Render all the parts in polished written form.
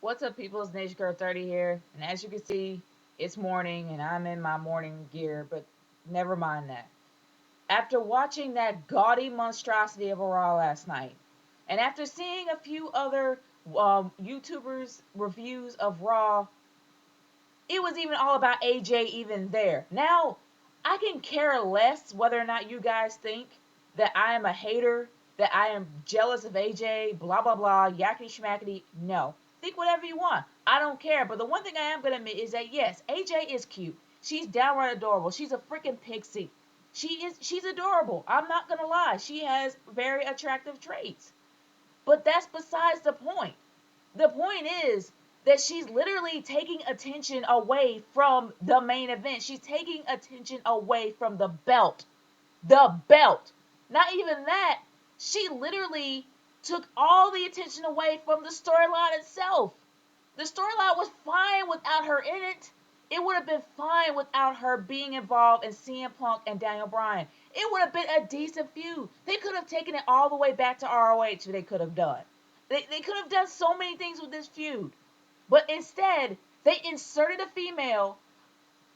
What's up, people? It's Nation Girl 30 here. And as you can see, it's morning and I'm in my morning gear, but never mind that. After watching that gaudy monstrosity of a Raw last night, and after seeing a few other YouTubers' reviews of Raw, it was even all about AJ even there. Now, I can care less whether or not you guys think that I am a hater, that I am jealous of AJ, blah, blah, blah, yakety schmackety. No. Think whatever you want. I don't care. But the one thing I am going to admit is that, yes, AJ is cute. She's downright adorable. She's a freaking pixie. She's adorable. I'm not going to lie. She has very attractive traits. But that's besides the point. The point is that she's literally taking attention away from the main event. She's taking attention away from the belt. The belt. Not even that. She literally took all the attention away from the storyline itself. The storyline was fine without her in it. It would have been fine without her being involved in CM Punk and Daniel Bryan. It would have been a decent feud. They could have taken it all the way back to ROH. They could have done. They could have done so many things with this feud. But instead, they inserted a female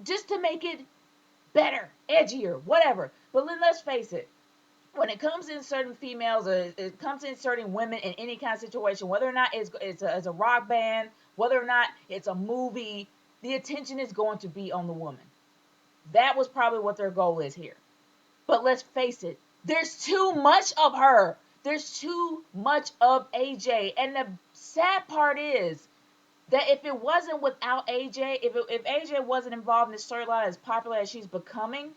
just to make it better, edgier, whatever. But let's face it. When it comes to inserting females, or it comes to inserting women in any kind of situation, whether or not it's a rock band, whether or not it's a movie, the attention is going to be on the woman. That was probably what their goal is here. But let's face it, there's too much of her. There's too much of AJ. And the sad part is that if it wasn't without AJ, if AJ wasn't involved in the storyline as popular as she's becoming,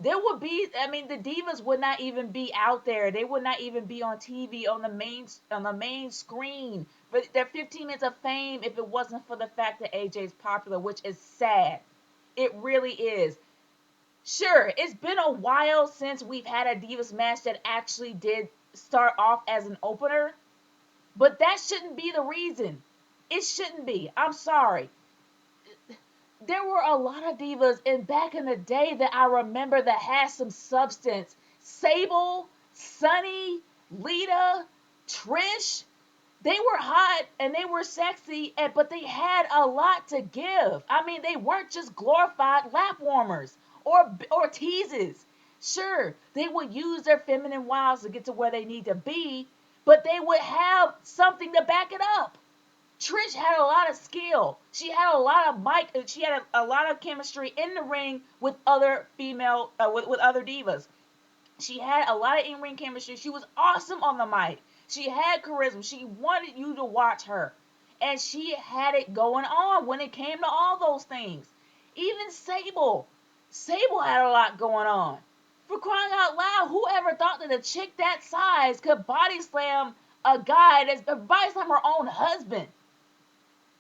there would be, the divas would not even be out there. They would not even be on TV on the main screen for their 15 minutes of fame if it wasn't for the fact that AJ's popular, which is sad. It really is. Sure, it's been a while since we've had a divas match that actually did start off as an opener, but that shouldn't be the reason. It shouldn't be. I'm sorry. There were a lot of divas in back in the day that I remember that had some substance. Sable, Sunny, Lita, Trish. They were hot and they were sexy, but they had a lot to give. They weren't just glorified lap warmers or teases. Sure, they would use their feminine wiles to get to where they need to be, but they would have something to back it up. Trish had a lot of skill. She had a lot of She had a lot of chemistry in the ring with other with other divas. She had a lot of in-ring chemistry. She was awesome on the mic. She had charisma. She wanted you to watch her, and she had it going on when it came to all those things. Even Sable had a lot going on. For crying out loud, whoever thought that a chick that size could body slam a guy that's body slam her own husband?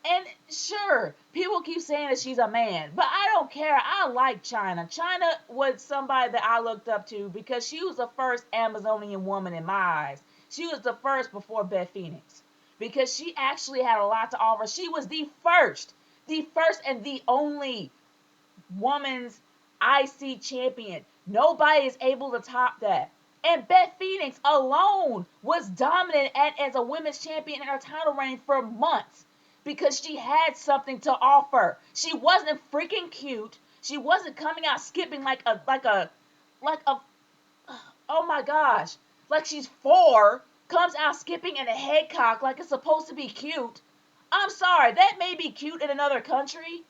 And sure, people keep saying that she's a man, but I don't care. I like China. China was somebody that I looked up to because she was the first Amazonian woman in my eyes. She was the first before Beth Phoenix because she actually had a lot to offer. She was the first and the only woman's IC champion. Nobody is able to top that. And Beth Phoenix alone was dominant as a women's champion in her title reign for months because she had something to offer. She wasn't freaking cute. She wasn't coming out skipping like a oh my gosh, like she's 4, comes out skipping in a head cock like it's supposed to be cute. I'm sorry, that may be cute in another country,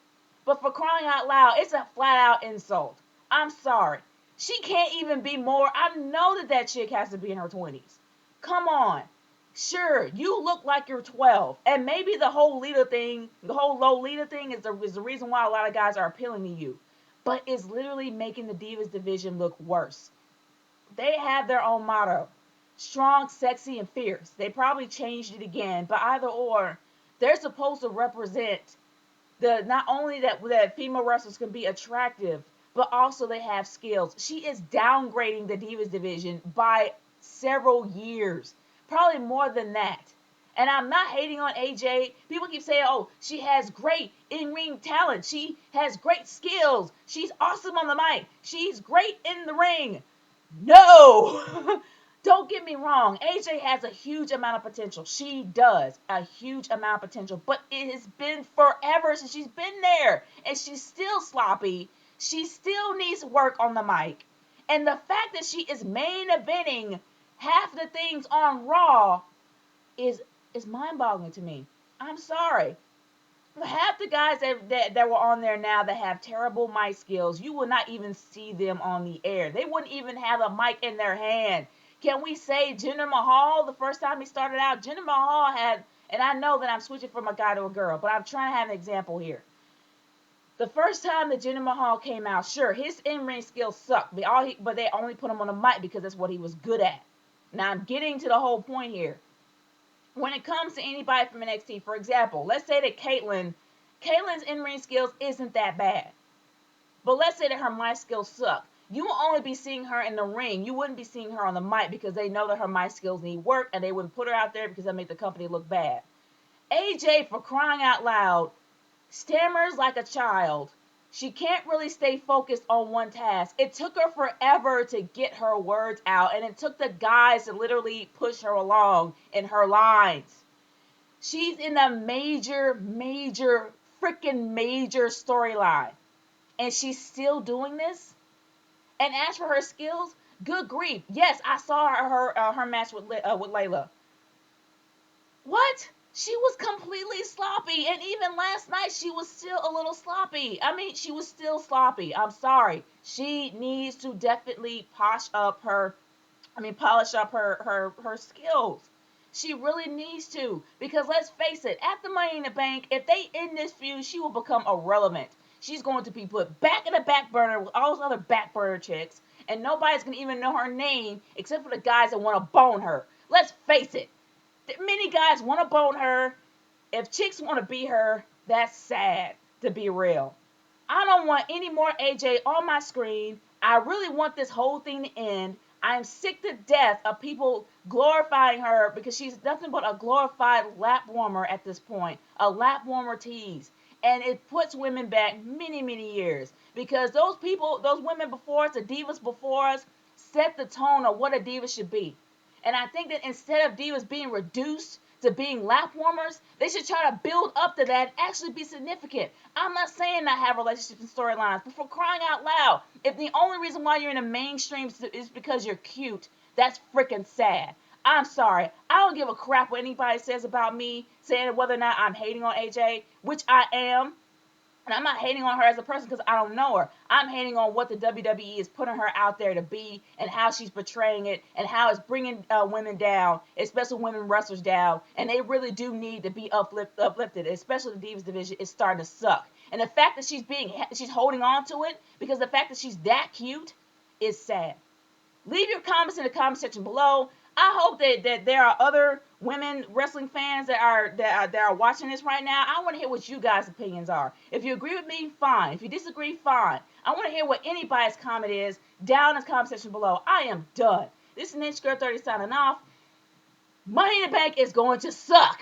but for crying out loud, it's a flat out insult. I'm sorry. She can't even be more. I know that chick has to be in her 20s. Come on. Sure, you look like you're 12, and maybe the whole Lolita thing is the reason why a lot of guys are appealing to you. But it's literally making the Divas division look worse. They have their own motto: strong, sexy, and fierce. They probably changed it again, but either or, they're supposed to represent the not only that female wrestlers can be attractive, but also they have skills. She is downgrading the Divas division by several years, probably more than that. And I'm not hating on AJ. People keep saying, oh, she has great in-ring talent. She has great skills. She's awesome on the mic. She's great in the ring. No! Don't get me wrong, AJ has a huge amount of potential. She does, a huge amount of potential. But it has been forever since she's been there. And she's still sloppy. She still needs work on the mic. And the fact that she is main eventing half the things on Raw is mind-boggling to me. I'm sorry. Half the guys that were on there now that have terrible mic skills, you will not even see them on the air. They wouldn't even have a mic in their hand. Can we say Jinder Mahal, the first time he started out, Jinder Mahal had, and I know that I'm switching from a guy to a girl, but I'm trying to have an example here. The first time that Jinder Mahal came out, sure, his in-ring skills sucked, but they only put him on the mic because that's what he was good at. Now I'm getting to the whole point here. When it comes to anybody from NXT, for example, let's say that Kaylin's in-ring skills isn't that bad. But let's say that her mic skills suck. You will only be seeing her in the ring. You wouldn't be seeing her on the mic because they know that her mic skills need work and they wouldn't put her out there because that make the company look bad. AJ, for crying out loud, stammers like a child. She can't really stay focused on one task. It took her forever to get her words out, and it took the guys to literally push her along in her lines. She's in a major, freaking major storyline, and she's still doing this. And as for her skills, good grief, yes, I saw her match with Layla. What? She was completely sloppy, and even last night she was still a little sloppy. I mean, she was still sloppy. I'm sorry. She needs to definitely polish up her skills. She really needs to, because let's face it, at the Money in the Bank, if they end this feud, she will become irrelevant. She's going to be put back in the back burner with all those other back burner chicks, and nobody's gonna even know her name except for the guys that want to bone her. Let's face it. Many guys want to bone her. If chicks want to be her, that's sad, to be real. I don't want any more AJ on my screen. I really want this whole thing to end. I'm sick to death of people glorifying her because she's nothing but a glorified lap warmer at this point. A lap warmer tease. And it puts women back many years. Because those women before us, the divas before us, set the tone of what a diva should be. And I think that instead of divas being reduced to being lap warmers, they should try to build up to that and actually be significant. I'm not saying not have relationships and storylines, but for crying out loud, if the only reason why you're in the mainstream is because you're cute, that's freaking sad. I'm sorry. I don't give a crap what anybody says about me, saying whether or not I'm hating on AJ, which I am. And I'm not hating on her as a person because I don't know her. I'm hating on what the WWE is putting her out there to be and how she's portraying it and how it's bringing women down, especially women wrestlers down. And they really do need to be uplifted, especially the Divas division is starting to suck. And the fact that she's holding on to it because the fact that she's that cute is sad. Leave your comments in the comment section below. I hope that there are other women wrestling fans that are watching this right now. I want to hear what you guys' opinions are. If you agree with me, fine. If you disagree, fine. I want to hear what anybody's comment is down in the comment section below. I am done. This is Ninja Girl 30 signing off. Money in the Bank is going to suck.